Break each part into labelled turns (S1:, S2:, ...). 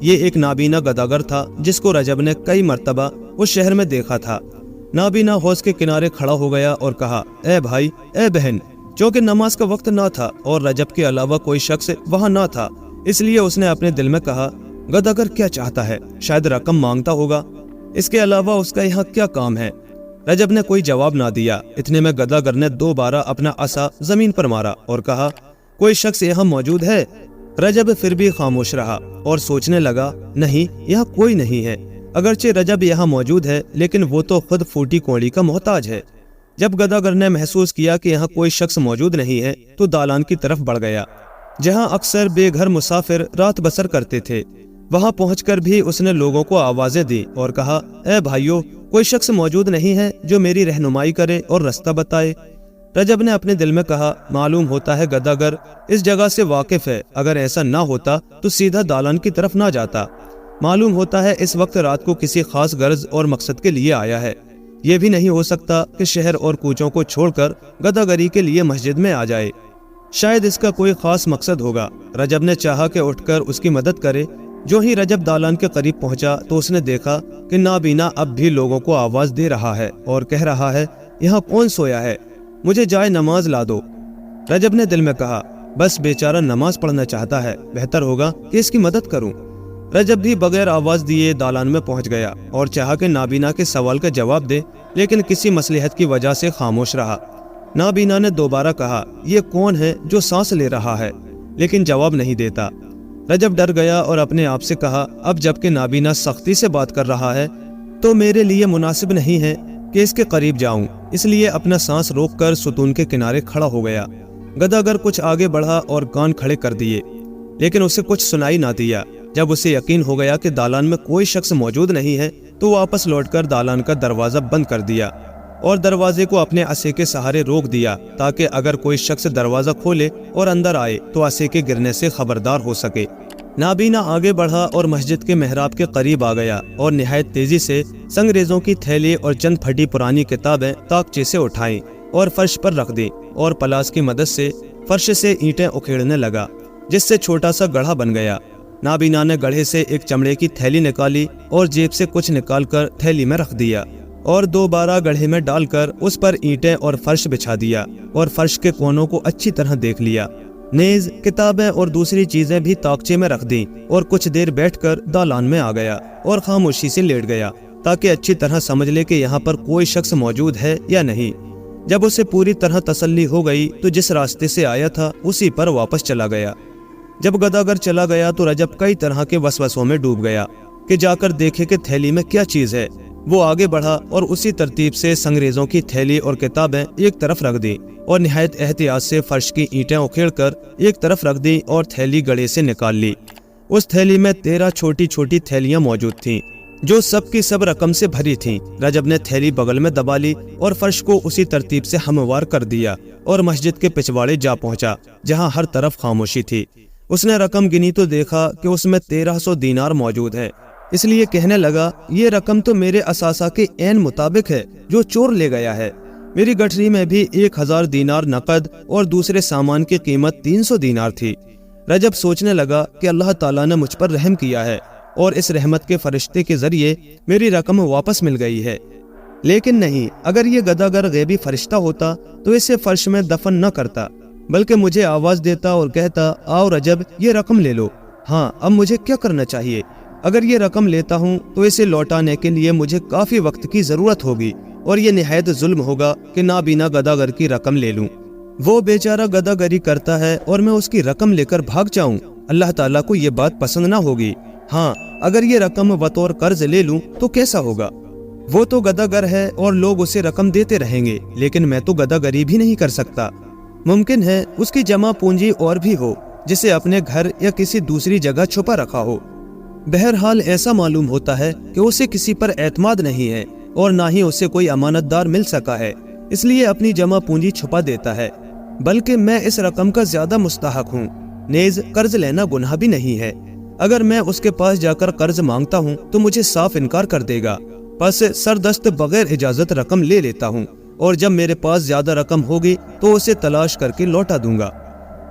S1: یہ ایک نابینا گداگر تھا جس کو رجب نے کئی مرتبہ اس شہر میں دیکھا تھا۔ نابینا حوض کے کنارے کھڑا ہو گیا اور کہا، اے بھائی، اے بہن۔ چونکہ نماز کا وقت نہ تھا اور رجب کے علاوہ کوئی شخص وہاں نہ تھا، اس لیے اس نے اپنے دل میں کہا، گداگر کیا چاہتا ہے؟ شاید رقم مانگتا ہوگا، اس کے علاوہ اس کا یہاں کیا کام ہے؟ رجب نے کوئی جواب نہ دیا۔ اتنے میں گداگر نے دوبارہ اپنا عصا زمین پر مارا اور کہا، کوئی شخص یہاں موجود ہے؟ رجب پھر بھی خاموش رہا اور سوچنے لگا، نہیں، یہاں کوئی نہیں ہے۔ اگرچہ رجب یہاں موجود ہے لیکن وہ تو خود پھوٹی کوڑی کا محتاج ہے۔ جب گداگر نے محسوس کیا کہ یہاں کوئی شخص موجود نہیں ہے تو دالان کی طرف بڑھ گیا جہاں اکثر بے گھر مسافر رات بسر کرتے تھے۔ وہاں پہنچ کر بھی اس نے لوگوں کو آوازیں دی اور کہا، اے بھائیو، کوئی شخص موجود نہیں ہے جو میری رہنمائی کرے اور رستہ بتائے؟ رجب نے اپنے دل میں کہا، معلوم ہوتا ہے گداگر اس جگہ سے واقف ہے، اگر ایسا نہ ہوتا تو سیدھا دالان کی طرف نہ جاتا۔ معلوم ہوتا ہے اس وقت رات کو کسی خاص غرض اور مقصد کے لیے آیا ہے۔ یہ بھی نہیں ہو سکتا کہ شہر اور کوچوں کو چھوڑ کر گداگری کے لیے مسجد میں آ جائے۔ شاید اس کا کوئی خاص مقصد ہوگا۔ رجب نے چاہا کہ اٹھ کر اس کی مدد کرے۔ جو ہی رجب دالان کے قریب پہنچا تو اس نے دیکھا کہ نابینا اب بھی لوگوں کو آواز دے رہا ہے اور کہہ رہا ہے، یہاں کون سویا ہے؟ مجھے جائے نماز لا دو۔ رجب نے دل میں کہا، بس بیچارہ نماز پڑھنا چاہتا ہے، بہتر ہوگا کہ اس کی مدد کروں۔ رجب بھی بغیر آواز دیے دالان میں پہنچ گیا اور چاہا کہ نابینا کے سوال کا جواب دے، لیکن کسی مصلحت کی وجہ سے خاموش رہا۔ نابینا نے دوبارہ کہا، یہ کون ہے جو سانس لے رہا ہے؟ لیکن جواب نہیں دیتا۔ رجب ڈر گیا اور اپنے آپ سے کہا، اب جب کہ نابینا سختی سے بات کر رہا ہے تو میرے لیے مناسب نہیں ہے کہ اس کے قریب جاؤں، اس لیے اپنا سانس روک کر ستون کے کنارے کھڑا ہو گیا۔ گداگر کچھ آگے بڑھا اور کان کھڑے کر دیے، لیکن اسے کچھ سنائی نہ دیا۔ جب اسے یقین ہو گیا کہ دالان میں کوئی شخص موجود نہیں ہے تو واپس لوٹ کر دالان کا دروازہ بند کر دیا اور دروازے کو اپنے عصے کے سہارے روک دیا تاکہ اگر کوئی شخص دروازہ کھولے اور اندر آئے تو عصے کے گرنے سے خبردار ہو سکے۔ نابینا آگے بڑھا اور مسجد کے محراب کے قریب آ گیا اور نہایت تیزی سے سنگریزوں کی تھیلی اور چند پھٹی پرانی کتابیں طاقچے سے اٹھائیں اور فرش پر رکھ دیں اور پلاس کی مدد سے فرش سے اینٹیں اکھیڑنے لگا جس سے چھوٹا سا گڑھا بن گیا۔ نابینا نے گڑھے سے ایک چمڑے کی تھیلی نکالی اور جیب سے کچھ نکال کر تھیلی میں رکھ دیا اور دوبارہ گڑھے میں ڈال کر اس پر اینٹیں اور فرش بچھا دیا اور فرش کے کونوں کو اچھی طرح دیکھ لیا۔ نیز کتابیں اور دوسری چیزیں بھی طاقچے میں رکھ دیں اور کچھ دیر بیٹھ کر دالان میں آ گیا اور خاموشی سے لیٹ گیا تاکہ اچھی طرح سمجھ لے کہ یہاں پر کوئی شخص موجود ہے یا نہیں۔ جب اسے پوری طرح تسلی ہو گئی تو جس راستے سے آیا تھا اسی پر واپس چلا گیا۔ جب گداگر چلا گیا تو رجب کئی طرح کے وسوسوں میں ڈوب گیا کہ جا کر دیکھے کہ تھیلی میں کیا چیز ہے۔ وہ آگے بڑھا اور اسی ترتیب سے سنگریزوں کی تھیلی اور کتابیں ایک طرف رکھ دی اور نہایت احتیاط سے فرش کی اینٹیں اکھیڑ کر ایک طرف رکھ دی اور تھیلی گڑے سے نکال لی۔ اس تھیلی میں 13 چھوٹی چھوٹی تھیلیاں موجود تھیں جو سب کی سب رقم سے بھری تھیں۔ رجب نے تھیلی بغل میں دبا لی اور فرش کو اسی ترتیب سے ہموار کر دیا اور مسجد کے پچھواڑے جا پہنچا جہاں ہر طرف خاموشی تھی۔ اس نے رقم گنی تو دیکھا کہ اس میں 1300 دینار موجود ہے، اس لیے کہنے لگا، یہ رقم تو میرے اثاثہ کے عین مطابق ہے جو چور لے گیا ہے۔ میری گٹھری میں بھی 1000 دینار نقد اور دوسرے سامان کی قیمت 300 دینار تھی۔ رجب سوچنے لگا کہ اللہ تعالیٰ نے مجھ پر رحم کیا ہے اور اس رحمت کے فرشتے کے ذریعے میری رقم واپس مل گئی ہے۔ لیکن نہیں، اگر یہ گداگر غیبی فرشتہ ہوتا تو اسے فرش میں دفن نہ کرتا، بلکہ مجھے آواز دیتا اور کہتا، آؤ رجب، یہ رقم لے لو۔ ہاں، اب مجھے کیا کرنا چاہیے؟ اگر یہ رقم لیتا ہوں تو اسے لوٹانے کے لیے مجھے کافی وقت کی ضرورت ہوگی اور یہ نہایت ظلم ہوگا کہ نابینا گداگر کی رقم لے لوں۔ وہ بیچارہ گداگری کرتا ہے اور میں اس کی رقم لے کر بھاگ جاؤں، اللہ تعالیٰ کو یہ بات پسند نہ ہوگی۔ ہاں، اگر یہ رقم بطور قرض لے لوں تو کیسا ہوگا؟ وہ تو گداگر ہے اور لوگ اسے رقم دیتے رہیں گے، لیکن میں تو گداگری بھی نہیں کر سکتا۔ ممکن ہے اس کی جمع پونجی اور بھی ہو جسے اپنے گھر یا کسی دوسری جگہ چھپا رکھا ہو۔ بہرحال ایسا معلوم ہوتا ہے کہ اسے کسی پر اعتماد نہیں ہے اور نہ ہی اسے کوئی امانت دار مل سکا ہے، اس لیے اپنی جمع پونجی چھپا دیتا ہے۔ بلکہ میں اس رقم کا زیادہ مستحق ہوں، نیز قرض لینا گناہ بھی نہیں ہے۔ اگر میں اس کے پاس جا کر قرض مانگتا ہوں تو مجھے صاف انکار کر دے گا، پس سردست بغیر اجازت رقم لے لیتا ہوں اور جب میرے پاس زیادہ رقم ہوگی تو اسے تلاش کر کے لوٹا دوں گا۔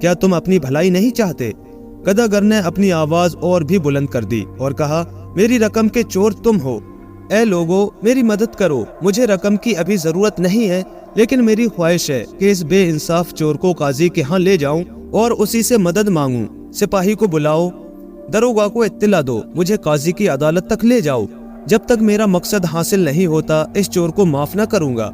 S1: کیا تم اپنی بھلائی نہیں چاہتے؟ گداگر نے اپنی آواز اور بھی بلند کر دی اور کہا، میری رقم کے چور تم ہو۔ اے لوگو، میری مدد کرو، مجھے رقم کی ابھی ضرورت نہیں ہے، لیکن میری خواہش ہے کہ اس بے انصاف چور کو قاضی کے ہاں لے جاؤں اور اسی سے مدد مانگوں۔ سپاہی کو بلاؤ، دروگا کو اطلاع دو، مجھے قاضی کی عدالت تک لے جاؤ۔ جب تک میرا مقصد حاصل نہیں ہوتا اس چور کو معاف نہ کروں گا۔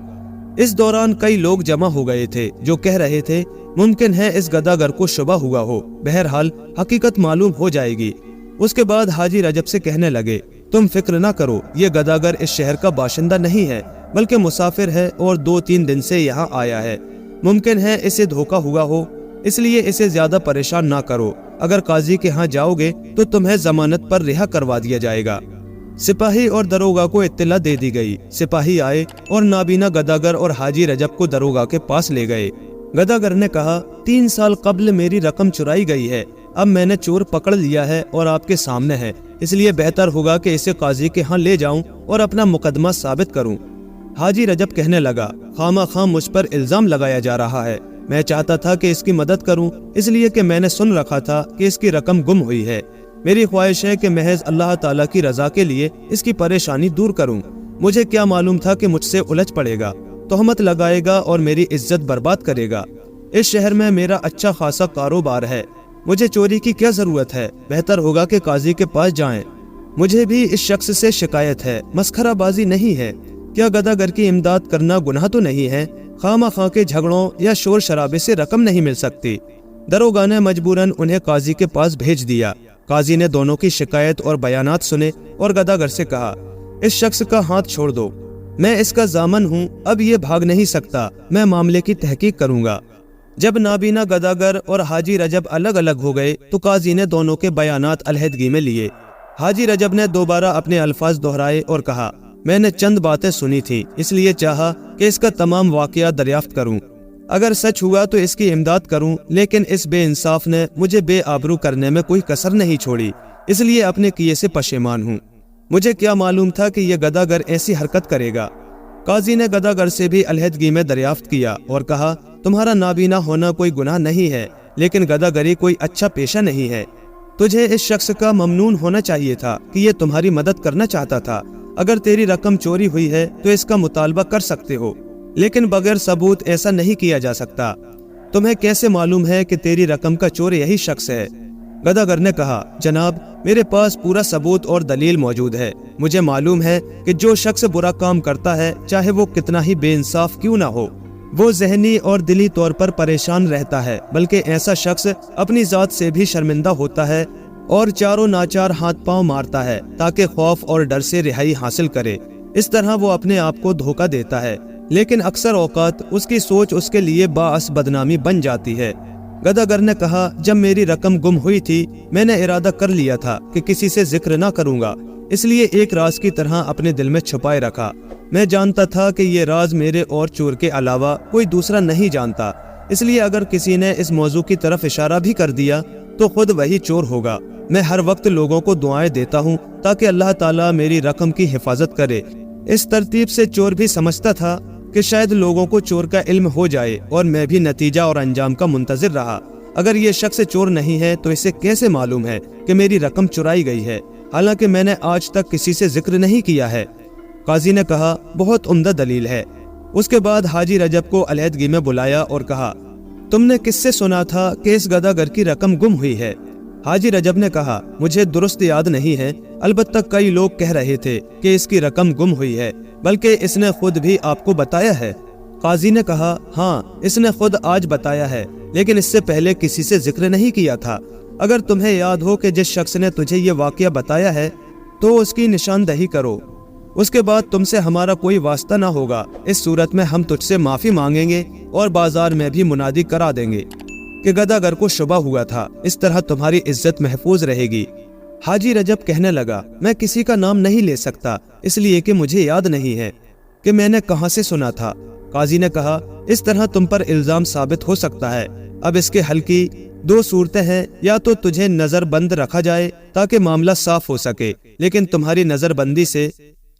S1: اس دوران کئی لوگ جمع ہو گئے تھے جو کہہ رہے تھے، ممکن ہے اس گداگر کو شبہ ہوا ہو، بہرحال حقیقت معلوم ہو جائے گی۔ اس کے بعد حاجی رجب سے کہنے لگے، تم فکر نہ کرو، یہ گداگر اس شہر کا باشندہ نہیں ہے بلکہ مسافر ہے اور 2-3 دن سے یہاں آیا ہے۔ ممکن ہے اسے دھوکہ ہوا ہو، اس لیے اسے زیادہ پریشان نہ کرو۔ اگر قاضی کے ہاں جاؤ گے تو تمہیں ضمانت پر رہا کروا دیا جائے گا۔ سپاہی اور دروگا کو اطلاع دے دی گئی۔ سپاہی آئے اور نابینا گداگر اور حاجی رجب کو دروگا کے پاس لے گئے۔ گداگر نے کہا، 3 سال قبل میری رقم چرائی گئی ہے، اب میں نے چور پکڑ لیا ہے اور آپ کے سامنے ہے، اس لیے بہتر ہوگا کہ اسے قاضی کے ہاں لے جاؤں اور اپنا مقدمہ ثابت کروں۔ حاجی رجب کہنے لگا، خواہ خواہ مجھ پر الزام لگایا جا رہا ہے، میں چاہتا تھا کہ اس کی مدد کروں، اس لیے کہ میں نے سن رکھا تھا کہ اس کی رقم گم ہوئی ہے۔ میری خواہش ہے کہ محض اللہ تعالیٰ کی رضا کے لیے اس کی پریشانی دور کروں۔ مجھے کیا معلوم تھا کہ مجھ سے الجھ پڑے گا، تہمت لگائے گا اور میری عزت برباد کرے گا۔ اس شہر میں میرا اچھا خاصا کاروبار ہے، مجھے چوری کی کیا ضرورت ہے؟ بہتر ہوگا کہ قاضی کے پاس جائیں۔ مجھے بھی اس شخص سے شکایت ہے، مسخرہ بازی نہیں ہے۔ کیا گداگر کی امداد کرنا گناہ تو نہیں ہے؟ خواہ خواہ کے جھگڑوں یا شور شرابے سے رقم نہیں مل سکتی۔ دروگا نے مجبوراً انہیں قاضی کے پاس بھیج دیا۔ قاضی نے دونوں کی شکایت اور بیانات سنے اور گداگر سے کہا، اس شخص کا ہاتھ چھوڑ دو، میں اس کا ضامن ہوں، اب یہ بھاگ نہیں سکتا، میں معاملے کی تحقیق کروں گا۔ جب نابینا گداگر اور حاجی رجب الگ الگ ہو گئے تو قاضی نے دونوں کے بیانات علیحدگی میں لیے۔ حاجی رجب نے دوبارہ اپنے الفاظ دہرائے اور کہا، میں نے چند باتیں سنی تھی، اس لیے چاہا کہ اس کا تمام واقعہ دریافت کروں۔ اگر سچ ہوا تو اس کی امداد کروں، لیکن اس بے انصاف نے مجھے بے آبرو کرنے میں کوئی کسر نہیں چھوڑی، اس لیے اپنے کیے سے پشیمان ہوں۔ مجھے کیا معلوم تھا کہ یہ گداگر ایسی حرکت کرے گا۔ قاضی نے گداگر سے بھی علیحدگی میں دریافت کیا اور کہا، تمہارا نابینا ہونا کوئی گناہ نہیں ہے، لیکن گداگری کوئی اچھا پیشہ نہیں ہے۔ تجھے اس شخص کا ممنون ہونا چاہیے تھا کہ یہ تمہاری مدد کرنا چاہتا تھا۔ اگر تیری رقم چوری ہوئی ہے تو اس کا مطالبہ کر سکتے ہو، لیکن بغیر ثبوت ایسا نہیں کیا جا سکتا۔ تمہیں کیسے معلوم ہے کہ تیری رقم کا چور یہی شخص ہے؟ گداگر نے کہا، جناب، میرے پاس پورا ثبوت اور دلیل موجود ہے۔ مجھے معلوم ہے کہ جو شخص برا کام کرتا ہے، چاہے وہ کتنا ہی بے انصاف کیوں نہ ہو، وہ ذہنی اور دلی طور پر پریشان رہتا ہے، بلکہ ایسا شخص اپنی ذات سے بھی شرمندہ ہوتا ہے اور چاروں ناچار ہاتھ پاؤں مارتا ہے تاکہ خوف اور ڈر سے رہائی حاصل کرے۔ اس طرح وہ اپنے آپ کو دھوکہ دیتا ہے، لیکن اکثر اوقات اس کی سوچ اس کے لیے باعث بدنامی بن جاتی ہے۔ گداگر نے کہا، جب میری رقم گم ہوئی تھی میں نے ارادہ کر لیا تھا کہ کسی سے ذکر نہ کروں گا، اس لیے ایک راز کی طرح اپنے دل میں چھپائے رکھا۔ میں جانتا تھا کہ یہ راز میرے اور چور کے علاوہ کوئی دوسرا نہیں جانتا، اس لیے اگر کسی نے اس موضوع کی طرف اشارہ بھی کر دیا تو خود وہی چور ہوگا۔ میں ہر وقت لوگوں کو دعائیں دیتا ہوں تاکہ اللہ تعالیٰ میری رقم کی حفاظت کرے۔ اس ترتیب سے چور بھی سمجھتا تھا کہ شاید لوگوں کو چور کا علم ہو جائے، اور میں بھی نتیجہ اور انجام کا منتظر رہا۔ اگر یہ شخص چور نہیں ہے تو اسے کیسے معلوم ہے کہ میری رقم چرائی گئی ہے، حالانکہ میں نے آج تک کسی سے ذکر نہیں کیا ہے؟ قاضی نے کہا، بہت عمدہ دلیل ہے۔ اس کے بعد حاجی رجب کو علیحدگی میں بلایا اور کہا، تم نے کس سے سنا تھا کہ اس گداگر کی رقم گم ہوئی ہے؟ حاجی رجب نے کہا، مجھے درست یاد نہیں ہے، البتہ کئی لوگ کہہ رہے تھے کہ اس کی رقم گم ہوئی ہے، بلکہ اس نے خود بھی آپ کو بتایا ہے۔ قاضی نے کہا، ہاں، اس نے خود آج بتایا ہے، لیکن اس سے پہلے کسی سے ذکر نہیں کیا تھا۔ اگر تمہیں یاد ہو کہ جس شخص نے تجھے یہ واقعہ بتایا ہے تو اس کی نشاندہی کرو، اس کے بعد تم سے ہمارا کوئی واسطہ نہ ہوگا۔ اس صورت میں ہم تجھ سے معافی مانگیں گے اور بازار میں بھی منادی کرا دیں گے کہ گداگر کو شبہ ہوا تھا، اس طرح تمہاری عزت محفوظ رہے گی۔ حاجی رجب کہنے لگا، میں کسی کا نام نہیں لے سکتا، اس لیے کہ مجھے یاد نہیں ہے کہ میں نے کہاں سے سنا تھا۔ قاضی نے کہا، اس طرح تم پر الزام ثابت ہو سکتا ہے۔ اب اس کے حل کی 2 صورتیں ہیں، یا تو تجھے نظر بند رکھا جائے تاکہ معاملہ صاف ہو سکے، لیکن تمہاری نظر بندی سے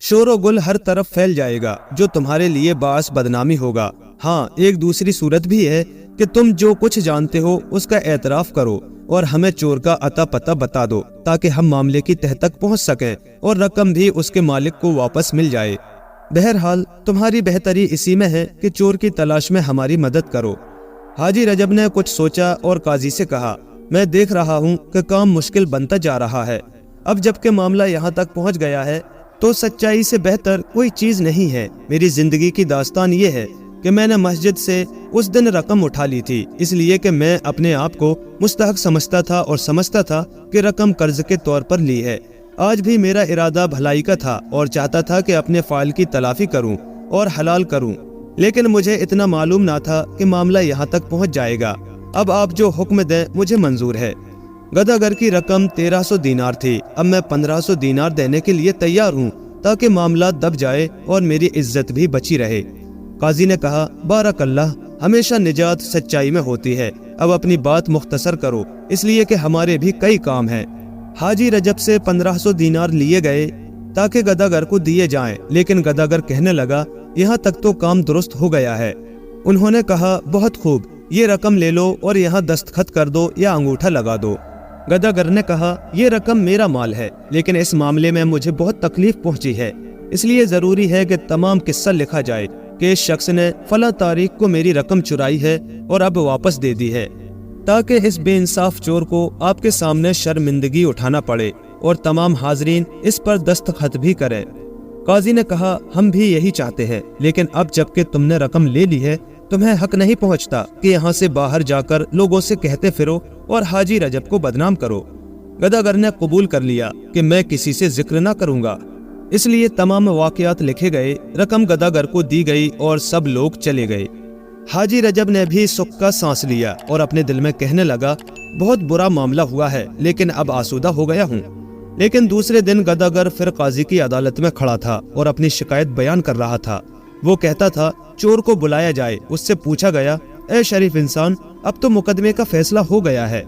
S1: شور و گل ہر طرف پھیل جائے گا جو تمہارے لیے باعث بدنامی ہوگا۔ ہاں، ایک دوسری صورت بھی ہے کہ تم جو کچھ جانتے ہو اس کا اعتراف کرو اور ہمیں چور کا اتا پتہ بتا دو تاکہ ہم معاملے کی تہ تک پہنچ سکیں اور رقم بھی اس کے مالک کو واپس مل جائے۔ بہرحال تمہاری بہتری اسی میں ہے کہ چور کی تلاش میں ہماری مدد کرو۔ حاجی رجب نے کچھ سوچا اور قاضی سے کہا، میں دیکھ رہا ہوں کہ کام مشکل بنتا جا رہا ہے۔ اب جب کہ معاملہ یہاں تک پہنچ گیا ہے تو سچائی سے بہتر کوئی چیز نہیں ہے۔ میری زندگی کی داستان یہ ہے کہ میں نے مسجد سے اس دن رقم اٹھا لی تھی، اس لیے کہ میں اپنے آپ کو مستحق سمجھتا تھا اور سمجھتا تھا کہ رقم قرض کے طور پر لی ہے۔ آج بھی میرا ارادہ بھلائی کا تھا اور چاہتا تھا کہ اپنے فعل کی تلافی کروں اور حلال کروں، لیکن مجھے اتنا معلوم نہ تھا کہ معاملہ یہاں تک پہنچ جائے گا۔ اب آپ جو حکم دیں مجھے منظور ہے۔ گداگر کی رقم 1300 دینار تھی، اب میں 1500 دینار دینے کے لیے تیار ہوں تاکہ معاملہ دب جائے اور میری عزت بھی بچی رہے۔ قاضی نے کہا، بارک اللہ، ہمیشہ نجات سچائی میں ہوتی ہے۔ اب اپنی بات مختصر کرو، اس لیے کہ ہمارے بھی کئی کام ہیں۔ حاجی رجب سے 1500 دینار لیے گئے تاکہ گداگر کو دیے جائیں، لیکن گداگر کہنے لگا، یہاں تک تو کام درست ہو گیا ہے۔ انہوں نے کہا، بہت خوب، یہ رقم لے لو اور یہاں دستخط کر دو یا انگوٹھا لگا دو۔ گداگر نے کہا، یہ رقم میرا مال ہے، لیکن اس معاملے میں مجھے بہت تکلیف پہنچی ہے، اس لیے ضروری ہے کہ تمام قصہ لکھا جائے کہ اس شخص نے فلاں تاریخ کو میری رقم چرائی ہے اور اب واپس دے دی ہے، تاکہ اس بے انصاف چور کو آپ کے سامنے شرمندگی اٹھانا پڑے اور تمام حاضرین اس پر دستخط بھی کریں۔ قاضی نے کہا، ہم بھی یہی چاہتے ہیں، لیکن اب جب کہ تم نے رقم لے لی ہے تمہیں حق نہیں پہنچتا کہ یہاں سے باہر جا کر لوگوں سے کہتے پھرو اور حاجی رجب کو بدنام کرو۔ گداگر نے قبول کر لیا کہ میں کسی سے ذکر نہ کروں گا، اس لیے تمام واقعات لکھے گئے، رقم گداگر کو دی گئی اور سب لوگ چلے گئے۔ حاجی رجب نے بھی سکھ کا سانس لیا اور اپنے دل میں کہنے لگا، بہت برا معاملہ ہوا ہے، لیکن اب آسودہ ہو گیا ہوں۔ لیکن دوسرے دن گداگر پھر قاضی کی عدالت میں کھڑا تھا اور اپنی شکایت بیان کر رہا تھا۔ وہ کہتا تھا، چور کو بلایا جائے۔ اس سے پوچھا گیا، اے شریف انسان، اب تو مقدمے کا فیصلہ ہو گیا ہے۔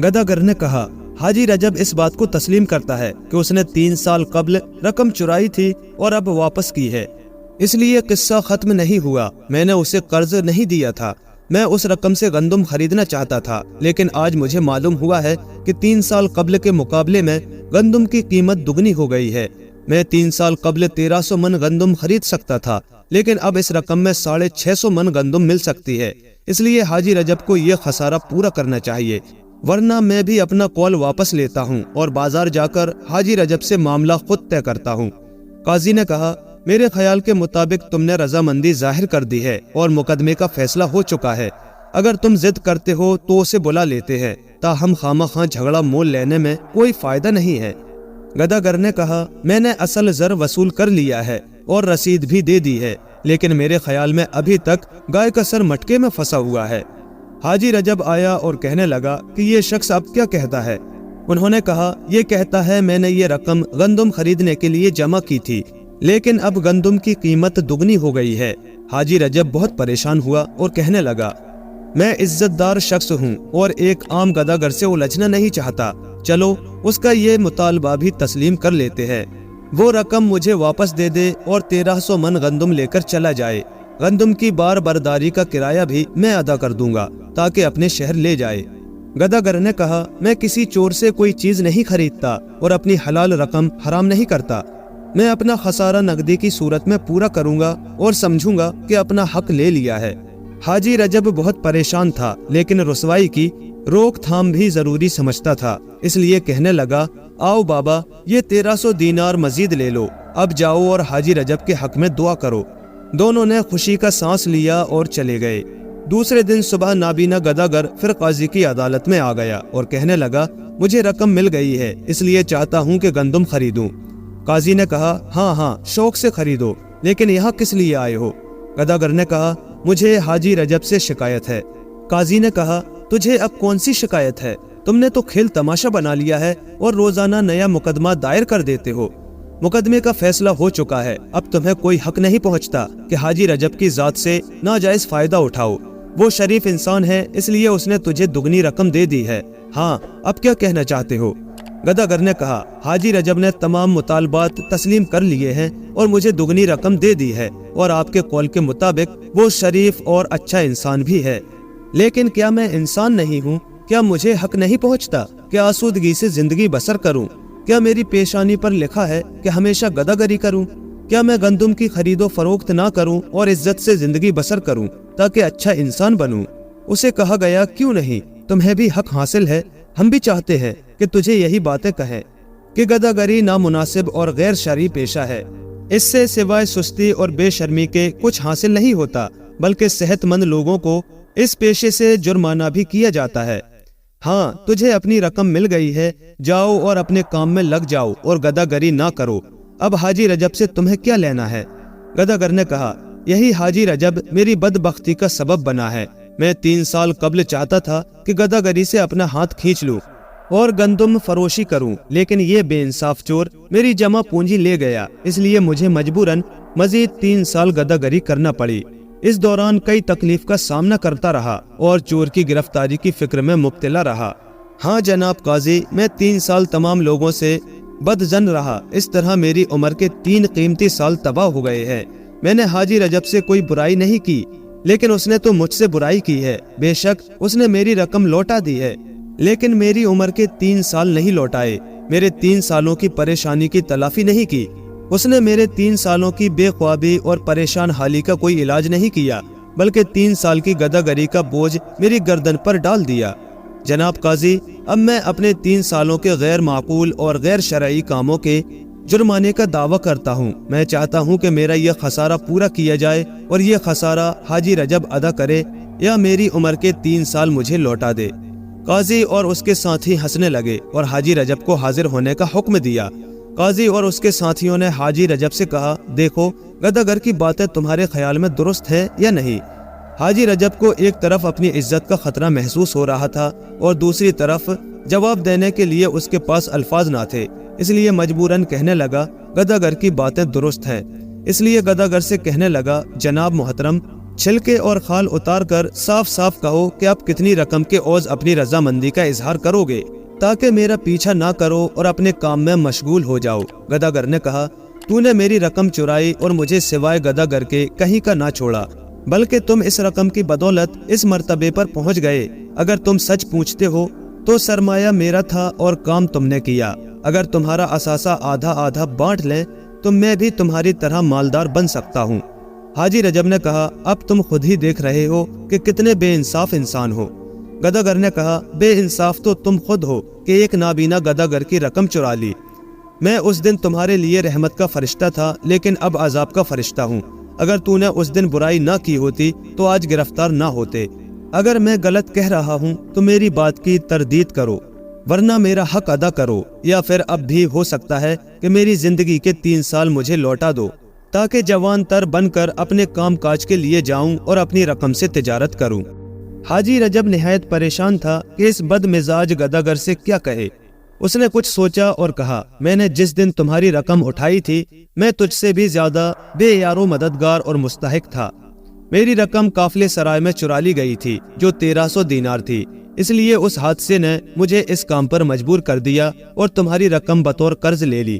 S1: گداگر نے کہا، حاجی رجب اس بات کو تسلیم کرتا ہے کہ اس نے 3 سال قبل رقم چرائی تھی اور اب واپس کی ہے، اس لیے قصہ ختم نہیں ہوا۔ میں نے اسے قرض نہیں دیا تھا، میں اس رقم سے گندم خریدنا چاہتا تھا، لیکن آج مجھے معلوم ہوا ہے کہ 3 سال قبل کے مقابلے میں گندم کی قیمت دگنی ہو گئی ہے۔ میں 3 سال قبل 1300 من گندم خرید سکتا تھا، لیکن اب اس رقم میں 650 من گندم مل سکتی ہے، اس لیے حاجی رجب کو یہ خسارہ پورا کرنا چاہیے، ورنہ میں بھی اپنا قول واپس لیتا ہوں اور بازار جا کر حاجی رجب سے معاملہ خود طے کرتا ہوں۔ قاضی نے کہا، میرے خیال کے مطابق تم نے رضامندی ظاہر کر دی ہے اور مقدمے کا فیصلہ ہو چکا ہے۔ اگر تم ضد کرتے ہو تو اسے بلا لیتے ہیں، تاہم خواہ خواہ جھگڑا مول لینے میں کوئی فائدہ نہیں ہے۔ گداگر نے کہا، میں نے اصل زر وصول کر لیا ہے اور رسید بھی دے دی ہے، لیکن میرے خیال میں ابھی تک گائے کا سر مٹکے میں پھنسا ہوا ہے۔ حاجی رجب آیا اور کہنے لگا کہ یہ شخص اب کیا کہتا ہے؟ انہوں نے کہا، یہ کہتا ہے میں نے یہ رقم گندم خریدنے کے لیے جمع کی تھی، لیکن اب گندم کی قیمت دگنی ہو گئی ہے۔ حاجی رجب بہت پریشان ہوا اور کہنے لگا، میں عزت دار شخص ہوں اور ایک عام گداگر سے الجھنا نہیں چاہتا، چلو اس کا یہ مطالبہ بھی تسلیم کر لیتے ہیں۔ وہ رقم مجھے واپس دے دے اور 1300 من گندم لے کر چلا جائے۔ گندم کی بار برداری کا کرایہ بھی میں ادا کر دوں گا تاکہ اپنے شہر لے جائے۔ گداگر نے کہا، میں کسی چور سے کوئی چیز نہیں خریدتا اور اپنی حلال رقم حرام نہیں کرتا، میں اپنا خسارہ نقدی کی صورت میں پورا کروں گا اور سمجھوں گا کہ اپنا حق لے لیا ہے۔ حاجی رجب بہت پریشان تھا، لیکن رسوائی کی روک تھام بھی ضروری سمجھتا تھا، اس لیے کہنے لگا، آؤ بابا، یہ 1300 دینار مزید لے لو، اب جاؤ اور حاجی رجب کے حق میں دعا کرو۔ دونوں نے خوشی کا سانس لیا اور چلے گئے۔ دوسرے دن صبح نابینا گداگر پھر قاضی کی عدالت میں آ گیا اور کہنے لگا، مجھے رقم مل گئی ہے، اس لیے چاہتا ہوں کہ گندم خریدوں۔ قاضی نے کہا، ہاں شوق سے خریدو، لیکن یہاں کس لیے آئے ہو؟ گداگر نے کہا، مجھے حاجی رجب سے شکایت ہے۔ قاضی نے کہا، تجھے اب کون سی شکایت ہے؟ تم نے تو کھیل تماشا بنا لیا ہے اور روزانہ نیا مقدمہ دائر کر دیتے ہو۔ مقدمے کا فیصلہ ہو چکا ہے، اب تمہیں کوئی حق نہیں پہنچتا کہ حاجی رجب کی ذات سے ناجائز فائدہ اٹھاؤ۔ وہ شریف انسان ہے، اس لیے اس نے تجھے دگنی رقم دے دی ہے۔ ہاں، اب کیا کہنا چاہتے ہو؟ گداگر نے کہا، حاجی رجب نے تمام مطالبات تسلیم کر لیے ہیں اور مجھے دگنی رقم دے دی ہے، اور آپ کے قول کے مطابق وہ شریف اور اچھا انسان بھی ہے۔ لیکن کیا میں انسان نہیں ہوں؟ کیا مجھے حق نہیں پہنچتا کہ آسودگی سے زندگی بسر کروں؟ کیا میری پیشانی پر لکھا ہے کہ ہمیشہ گداگری کروں؟ کیا میں گندم کی خرید و فروخت نہ کروں اور عزت سے زندگی بسر کروں تاکہ اچھا انسان بنوں؟ اسے کہا گیا کیوں نہیں، تمہیں بھی حق حاصل ہے، ہم بھی چاہتے ہیں کہ تجھے یہی باتیں کہیں کہ گداگری نامناسب اور غیر شرعی پیشہ ہے۔ اس سے سوائے سستی اور بے شرمی کے کچھ حاصل نہیں ہوتا، بلکہ صحت مند لوگوں کو اس پیشے سے جرمانہ بھی کیا جاتا ہے۔ ہاں، تجھے اپنی رقم مل گئی ہے، جاؤ اور اپنے کام میں لگ جاؤ اور گداگری نہ کرو۔ اب حاجی رجب سے تمہیں کیا لینا ہے؟ گداگر نے کہا، یہی حاجی رجب میری بدبختی کا سبب بنا ہے۔ میں 3 سال قبل چاہتا تھا کہ گداگری سے اپنا ہاتھ کھینچ لوں اور گندم فروشی کروں، لیکن یہ بے انصاف چور میری جمع پونجی لے گیا، اس لیے مجھے مجبوراً مزید 3 سال گداگری کرنا پڑی۔ اس دوران کئی تکلیف کا سامنا کرتا رہا اور چور کی گرفتاری کی فکر میں مبتلا رہا۔ ہاں جناب قاضی، میں 3 سال تمام لوگوں سے بدظن رہا، اس طرح میری عمر کے 3 قیمتی سال تباہ ہو گئے ہیں۔ میں نے حاجی رجب سے کوئی برائی نہیں کی، لیکن اس نے تو مجھ سے برائی کی ہے۔ بے شک اس نے میری رقم لوٹا دی ہے، لیکن میری عمر کے 3 سال نہیں لوٹائے، میرے 3 سالوں کی پریشانی کی تلافی نہیں کی۔ اس نے میرے 3 سالوں کی بے خوابی اور پریشان حالی کا کوئی علاج نہیں کیا، بلکہ 3 سال کی گداگری کا بوجھ میری گردن پر ڈال دیا۔ جناب قاضی، اب میں اپنے 3 سالوں کے غیر معقول اور غیر شرعی کاموں کے جرمانے کا دعویٰ کرتا ہوں۔ میں چاہتا ہوں کہ میرا یہ خسارہ پورا کیا جائے اور یہ خسارہ حاجی رجب ادا کرے یا میری عمر کے 3 سال مجھے لوٹا دے۔ قاضی اور اس کے ساتھی ہنسنے لگے اور حاجی رجب کو حاضر ہونے کا حکم دیا۔ قاضی اور اس کے ساتھیوں نے حاجی رجب سے کہا، دیکھو گداگر کی باتیں تمہارے خیال میں درست ہے یا نہیں؟ حاجی رجب کو ایک طرف اپنی عزت کا خطرہ محسوس ہو رہا تھا اور دوسری طرف جواب دینے کے لیے اس کے پاس الفاظ نہ تھے، اس لیے مجبوراً کہنے لگا، گداگر کی باتیں درست ہیں۔ اس لیے گداگر سے کہنے لگا، جناب محترم، چھلکے اور خال اتار کر صاف صاف کہو کہ آپ کتنی رقم کے عوض اپنی رضامندی کا اظہار کرو گے تاکہ میرا پیچھا نہ کرو اور اپنے کام میں مشغول ہو جاؤ۔ گداگر نے کہا، تو نے میری رقم چرائی اور مجھے سوائے گداگر کے کہیں کا نہ چھوڑا، بلکہ تم اس رقم کی بدولت اس مرتبے پر پہنچ گئے۔ اگر تم سچ پوچھتے ہو تو سرمایہ میرا تھا اور کام تم نے کیا۔ اگر تمہارا اثاثہ آدھا آدھا بانٹ لیں تو میں بھی تمہاری طرح مالدار بن سکتا ہوں۔ حاجی رجب نے کہا، اب تم خود ہی دیکھ رہے ہو کہ کتنے بے انصاف انسان ہو۔ گداگر نے کہا، بے انصاف تو تم خود ہو کہ ایک نابینا گداگر کی رقم چرا لی۔ میں اس دن تمہارے لیے رحمت کا فرشتہ تھا، لیکن اب عذاب کا فرشتہ ہوں۔ اگر تو نے اس دن برائی نہ کی ہوتی تو آج گرفتار نہ ہوتے۔ اگر میں غلط کہہ رہا ہوں تو میری بات کی تردید کرو، ورنہ میرا حق ادا کرو، یا پھر اب بھی ہو سکتا ہے کہ میری زندگی کے 3 سال مجھے لوٹا دو تاکہ جوان تر بن کر اپنے کام کاج کے لیے جاؤں اور اپنی رقم سے تجارت کروں۔ حاجی رجب نہایت پریشان تھا کہ اس بد مزاج گداگر سے کیا کہے۔ اس نے کچھ سوچا اور کہا، میں نے جس دن تمہاری رقم اٹھائی تھی میں تجھ سے بھی زیادہ بے یار و مددگار اور مستحق تھا۔ میری رقم قافلے سرائے میں چرا لی گئی تھی جو 1300 دینار تھی، اس لیے اس حادثے نے مجھے اس کام پر مجبور کر دیا اور تمہاری رقم بطور قرض لے لی۔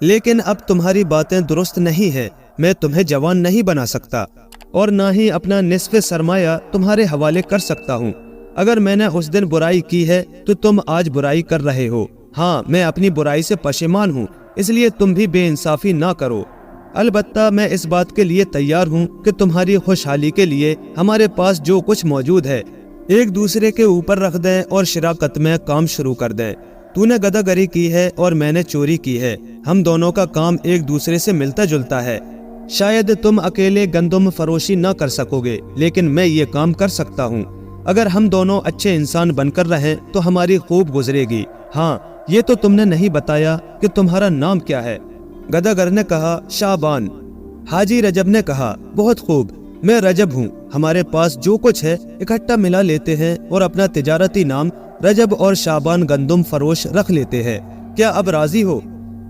S1: لیکن اب تمہاری باتیں درست نہیں ہیں، میں تمہیں جوان نہیں بنا سکتا اور نہ ہی اپنا نصف سرمایہ تمہارے حوالے کر سکتا ہوں۔ اگر میں نے اس دن برائی کی ہے تو تم آج برائی کر رہے ہو۔ ہاں، میں اپنی برائی سے پشیمان ہوں، اس لیے تم بھی بے انصافی نہ کرو۔ البتہ میں اس بات کے لیے تیار ہوں کہ تمہاری خوشحالی کے لیے ہمارے پاس جو کچھ موجود ہے ایک دوسرے کے اوپر رکھ دیں اور شراکت میں کام شروع کر دیں۔ تو نے گداگری کی ہے اور میں نے چوری کی ہے، ہم دونوں کا کام ایک دوسرے سے ملتا جلتا ہے۔ شاید تم اکیلے گندم فروشی نہ کر سکو گے، لیکن میں یہ کام کر سکتا ہوں۔ اگر ہم دونوں اچھے انسان بن کر رہیں تو ہماری خوب گزرے گی۔ ہاں، یہ تو تم نے نہیں بتایا کہ تمہارا نام کیا ہے؟ گداگر نے کہا، شعبان۔ حاجی رجب نے کہا، بہت خوب، میں رجب ہوں۔ ہمارے پاس جو کچھ ہے اکٹھا ملا لیتے ہیں اور اپنا تجارتی نام رجب اور شعبان گندم فروش رکھ لیتے ہیں۔ کیا اب راضی ہو؟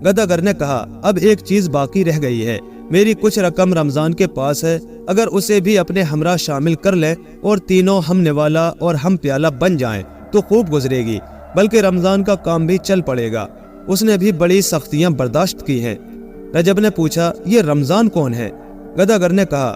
S1: گداگر نے کہا، اب ایک چیز باقی رہ گئی ہے۔ میری کچھ رقم رمضان کے پاس ہے، اگر اسے بھی اپنے ہمراہ شامل کر لیں اور تینوں ہم نوالا اور ہم پیالہ بن جائیں تو خوب گزرے گی، بلکہ رمضان کا کام بھی چل پڑے گا۔ اس نے بھی بڑی سختیاں برداشت کی ہیں۔ رجب نے پوچھا، یہ رمضان کون ہے؟ گداگر نے کہا،